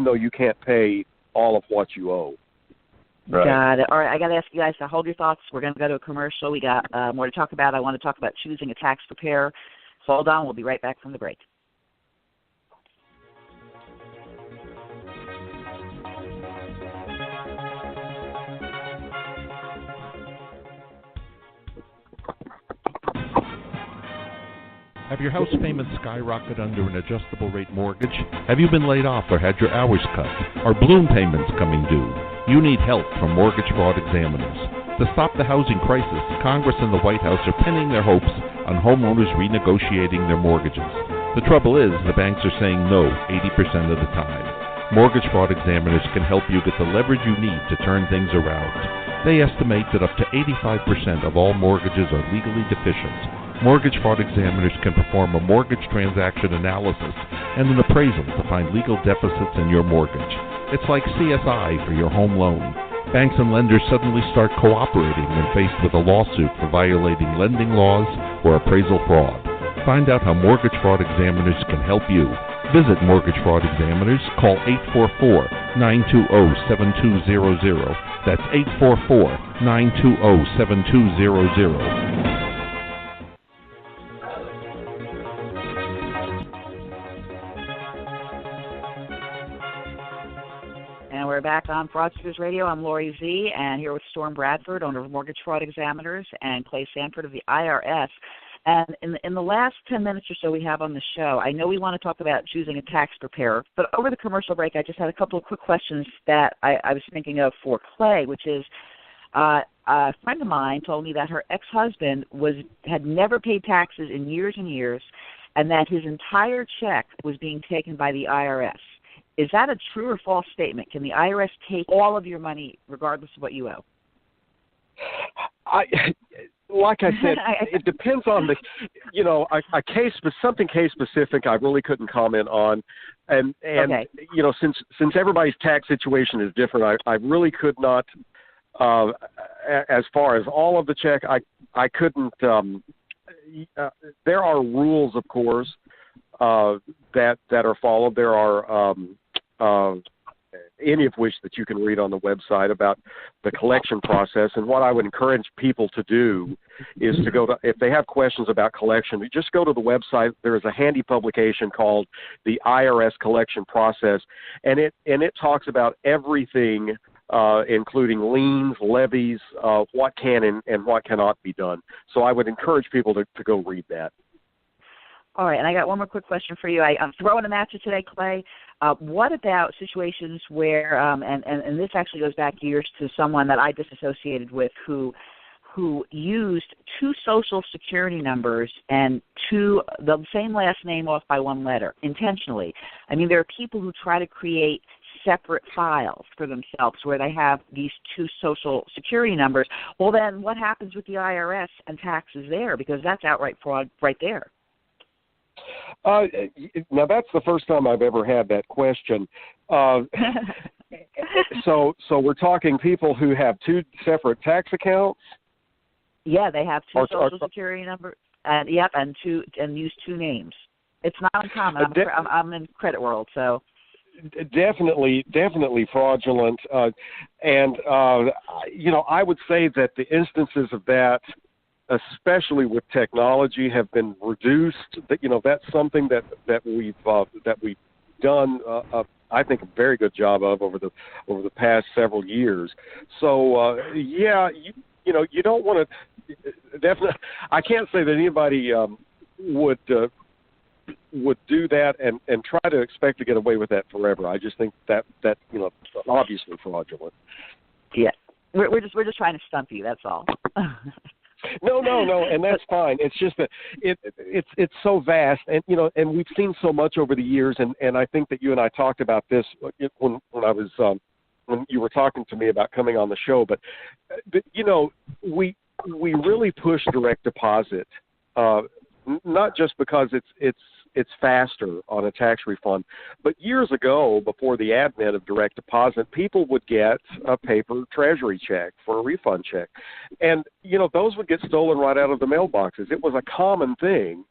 S3: though you can't pay all of what you owe.
S2: Right. Got it. All right, I got to ask you guys to hold your thoughts. We're going to go to a commercial. We got more to talk about. I want to talk about choosing a tax preparer. Hold on. We'll be right back from the break.
S1: Have your house payments skyrocketed under an adjustable rate mortgage? Have you been laid off or had your hours cut? Are balloon payments coming due? You need help from mortgage fraud examiners. To stop the housing crisis, Congress and the White House are pinning their hopes on homeowners renegotiating their mortgages. The trouble is, the banks are saying no 80% of the time. Mortgage fraud examiners can help you get the leverage you need to turn things around. They estimate that up to 85% of all mortgages are legally deficient. Mortgage fraud examiners can perform a mortgage transaction analysis and an appraisal to find legal deficits in your mortgage. It's like CSI for your home loan. Banks and lenders suddenly start cooperating when faced with a lawsuit for violating lending laws or appraisal fraud. Find out how mortgage fraud examiners can help you. Visit Mortgage Fraud Examiners. Call 844-920-7200. That's 844-920-7200.
S2: We're back on Fraudsters Radio. I'm Laurie Z, and here with Storm Bradford, owner of Mortgage Fraud Examiners, and Clay Sanford of the IRS. And in the last 10 minutes or so we have on the show, I know we want to talk about choosing a tax preparer, but over the commercial break, I just had a couple of quick questions that I was thinking of for Clay, which is a friend of mine told me that her ex-husband had never paid taxes in years and years, and that his entire check was being taken by the IRS. Is that a true or false statement? Can the IRS take all of your money regardless of what you owe?
S3: Like I said, it depends on the, something case specific I really couldn't comment on. And
S2: okay.
S3: Since everybody's tax situation is different, I really could not, as far as all of the check, I couldn't, there are rules, of course, that are followed. There are any of which that you can read on the website about the collection process. And what I would encourage people to do is to go to, if they have questions about collection, just go to the website. There is a handy publication called the IRS Collection Process, and it talks about everything, including liens, levies, what can and what cannot be done. So I would encourage people to go read that.
S2: All right, and I got one more quick question for you. I'm throwing them at you today, Clay. What about situations where, and this actually goes back years to someone that I disassociated with who used 2 social security numbers and the same last name off by 1 letter intentionally. I mean, there are people who try to create separate files for themselves where they have these 2 social security numbers. Well, then what happens with the IRS and taxes there? Because that's outright fraud right there.
S3: Now, that's the first time I've ever had that question. So we're talking people who have 2 separate tax accounts?
S2: Yeah, they have 2 social security numbers, and use 2 names. It's not uncommon. I'm in credit world, so
S3: definitely fraudulent. And I would say that the instances of that, especially with technology, have been reduced. That's something that we've done. I think a very good job of over the past several years. So you don't want to. Definitely, I can't say that anybody would do that and try to expect to get away with that forever. I just think that obviously fraudulent.
S2: Yeah, we're just trying to stump you. That's all.
S3: No, and that's fine. It's just that it's so vast, and and we've seen so much over the years, and I think that you and I talked about this when I was when you were talking to me about coming on the show. But we really push direct deposit, not just because it's faster on a tax refund, but years ago, before the advent of direct deposit, people would get a paper treasury check for a refund check, and those would get stolen right out of the mailboxes. It was a common thing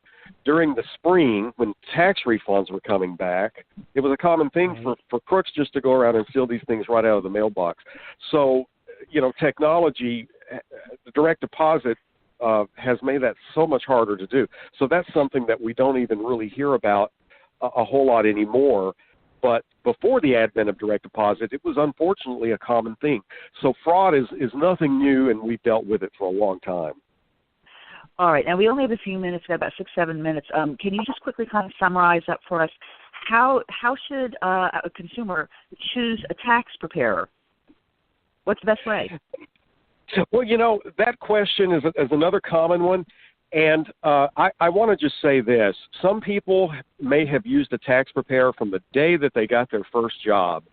S3: during the spring when tax refunds were coming back. It was a common thing for crooks just to go around and steal these things right out of the mailbox. So technology, direct deposit, has made that so much harder to do. So that's something that we don't even really hear about a whole lot anymore. But before the advent of direct deposit, it was unfortunately a common thing. So fraud is nothing new, and we've dealt with it for a long time.
S2: All right, and we only have a few minutes, about 6-7 minutes. Can you just quickly kind of summarize up for us how should a consumer choose a tax preparer? What's the best way?
S3: Well, that question is another common one, and I want to just say this. Some people may have used a tax preparer from the day that they got their first job,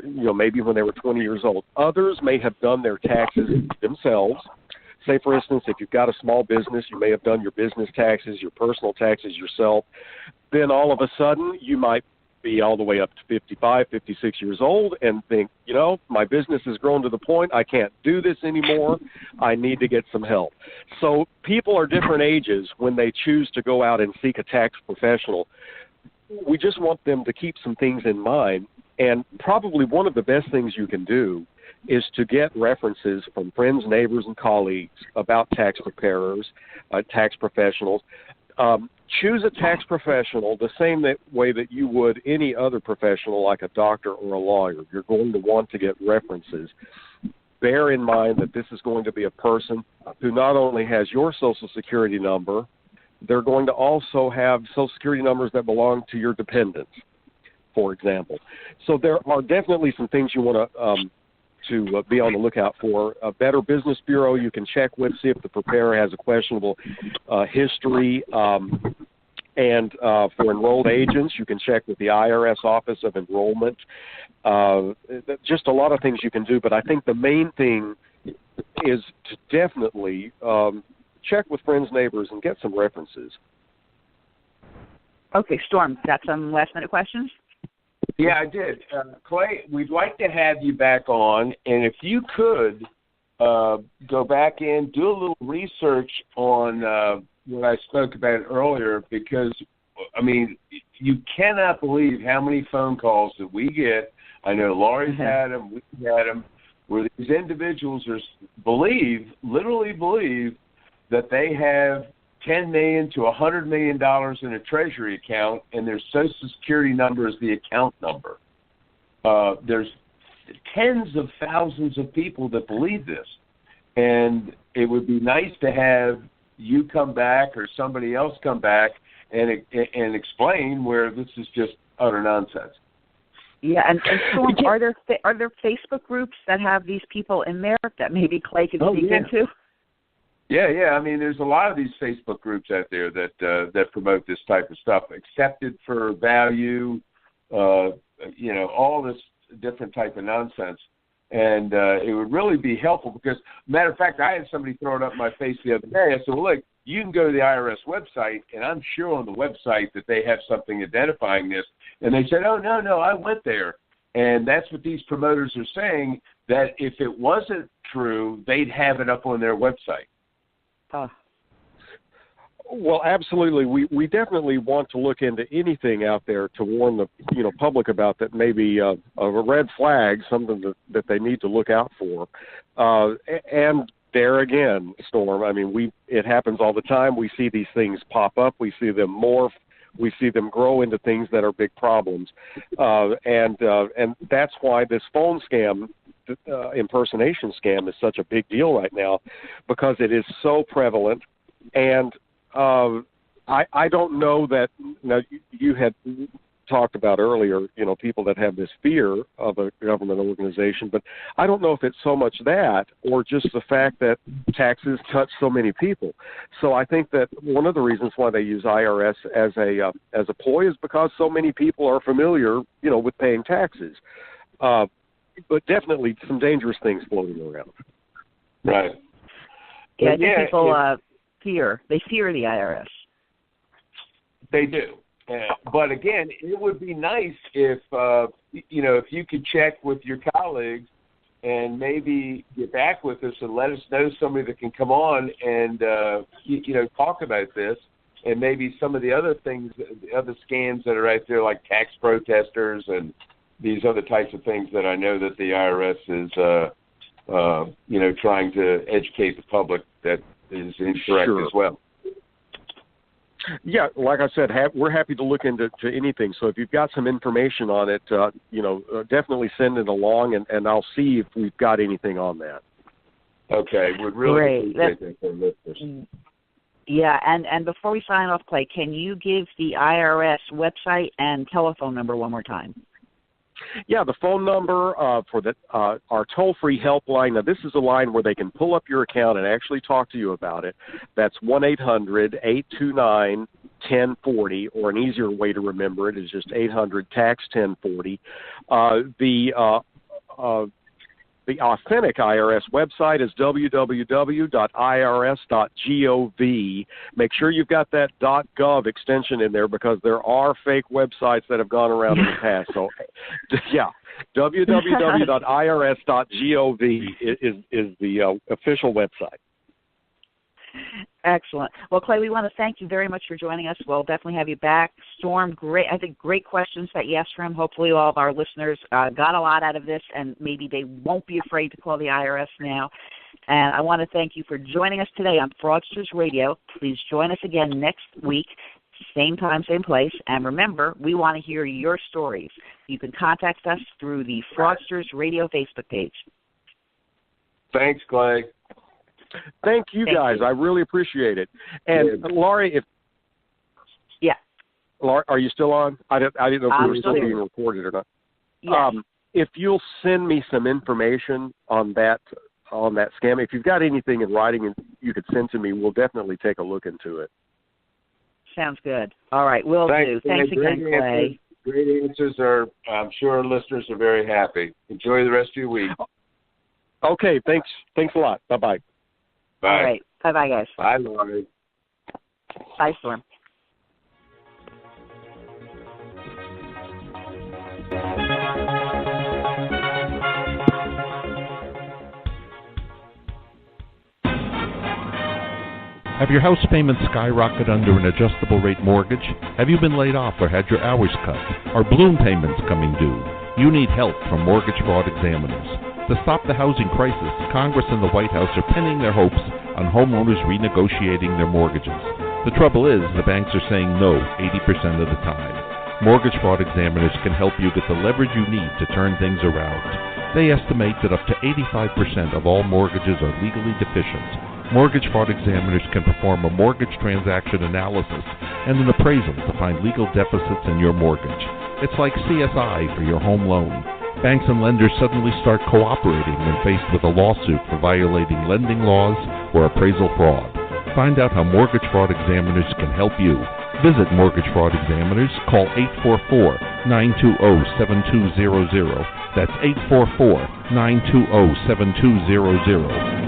S3: maybe when they were 20 years old. Others may have done their taxes themselves. Say, for instance, if you've got a small business, you may have done your business taxes, your personal taxes yourself. Then all of a sudden, you might be all the way up to 55, 56 years old and think, my business has grown to the point I can't do this anymore. I need to get some help. So people are different ages when they choose to go out and seek a tax professional. We just want them to keep some things in mind. And probably one of the best things you can do is to get references from friends, neighbors, and colleagues about tax preparers, tax professionals. Choose a tax professional the same way that you would any other professional like a doctor or a lawyer. You're going to want to get references. Bear in mind that this is going to be a person who not only has your Social Security number, they're going to also have Social Security numbers that belong to your dependents, for example. So there are definitely some things you want to be on the lookout for. A Better Business Bureau you can check with, see if the preparer has a questionable history. And for enrolled agents, you can check with the IRS Office of Enrollment. Just a lot of things you can do, but I think the main thing is to definitely check with friends, neighbors, and get some references.
S2: Okay, Storm, got some last-minute questions?
S5: Yeah, I did. Clay, we'd like to have you back on, and if you could go back in, do a little research on what I spoke about earlier, because, you cannot believe how many phone calls that we get. I know Laurie's had them, we've had them, where these individuals literally believe that they have $10 million to $100 million in a Treasury account, and their Social Security number is the account number. There's tens of thousands of people that believe this, and it would be nice to have you come back or somebody else come back and explain where this is just utter nonsense.
S2: Yeah, and Storm, are there Facebook groups that have these people in there that maybe Clay can speak into?
S5: Yeah. I mean, there's a lot of these Facebook groups out there that promote this type of stuff. Accepted for value, all this different type of nonsense. And it would really be helpful because, matter of fact, I had somebody throw it up in my face the other day. I said, well, look, you can go to the IRS website, and I'm sure on the website that they have something identifying this. And they said, oh, no, I went there. And that's what these promoters are saying, that if it wasn't true, they'd have it up on their website.
S3: Well, absolutely. We definitely want to look into anything out there to warn the public about that maybe a red flag, something that they need to look out for. And there again, Storm, I mean, it happens all the time. We see these things pop up. We see them morph. We see them grow into things that are big problems. And that's why this phone scam, impersonation scam, is such a big deal right now, because it is so prevalent. And I don't know that, now you had talked about earlier, people that have this fear of a government organization, but I don't know if it's so much that or just the fact that taxes touch so many people. So I think that one of the reasons why they use IRS as a ploy is because so many people are familiar, with paying taxes. But definitely some dangerous things floating around.
S5: Right.
S2: Yeah, I think people fear the IRS.
S5: They do. But again, it would be nice if if you could check with your colleagues and maybe get back with us and let us know somebody that can come on and talk about this, and maybe some of the other things, the other scams that are out there, like tax protesters and these other types of things that I know that the IRS is trying to educate the public that is incorrect as well.
S3: Yeah, like I said, we're happy to look into anything. So if you've got some information on it, definitely send it along, and I'll see if we've got anything on that.
S5: Okay, we'd really appreciate that for listeners.
S2: Yeah, and before we sign off, Clay, can you give the IRS website and telephone number one more time?
S3: Yeah, the phone number for our toll-free helpline. Now, this is a line where they can pull up your account and actually talk to you about it. That's 1-800-829-1040, or an easier way to remember it is just 800-TAX-1040. The authentic IRS website is www.irs.gov. Make sure you've got that .gov extension in there, because there are fake websites that have gone around in the past. So, yeah, www.irs.gov is the official website.
S2: Excellent. Well, Clay, we want to thank you very much for joining us. We'll definitely have you back. Storm, great questions that you asked for him. Hopefully all of our listeners got a lot out of this, and maybe they won't be afraid to call the IRS now. And I want to thank you for joining us today on Fraudsters Radio. Please join us again next week, same time, same place. And remember, we want to hear your stories. You can contact us through the Fraudsters Radio Facebook page.
S5: Thanks, Clay.
S3: Thank you, guys. I really appreciate it. And Laurie, Laurie, are you still on? I didn't know if we were still being recorded or not.
S2: Yes.
S3: If you'll send me some information on that scam, if you've got anything in writing and you could send to me, we'll definitely take a look into it.
S2: Sounds good. All right, will do. Thanks again, Clay.
S5: Great answers. I'm sure our listeners are very happy. Enjoy the rest of your week.
S3: Okay, thanks a lot. Bye-bye.
S5: Bye.
S2: All right. Bye-bye, guys.
S5: Bye, Laurie.
S2: Bye, Storm.
S1: Have your house payments skyrocketed under an adjustable rate mortgage? Have you been laid off or had your hours cut? Are balloon payments coming due? You need help from mortgage fraud examiners. To stop the housing crisis, Congress and the White House are pinning their hopes on homeowners renegotiating their mortgages. The trouble is, the banks are saying no 80% of the time. Mortgage fraud examiners can help you get the leverage you need to turn things around. They estimate that up to 85% of all mortgages are legally deficient. Mortgage fraud examiners can perform a mortgage transaction analysis and an appraisal to find legal deficits in your mortgage. It's like CSI for your home loan. Banks and lenders suddenly start cooperating when faced with a lawsuit for violating lending laws or appraisal fraud. Find out how Mortgage Fraud Examiners can help you. Visit Mortgage Fraud Examiners. Call 844-920-7200. That's 844-920-7200.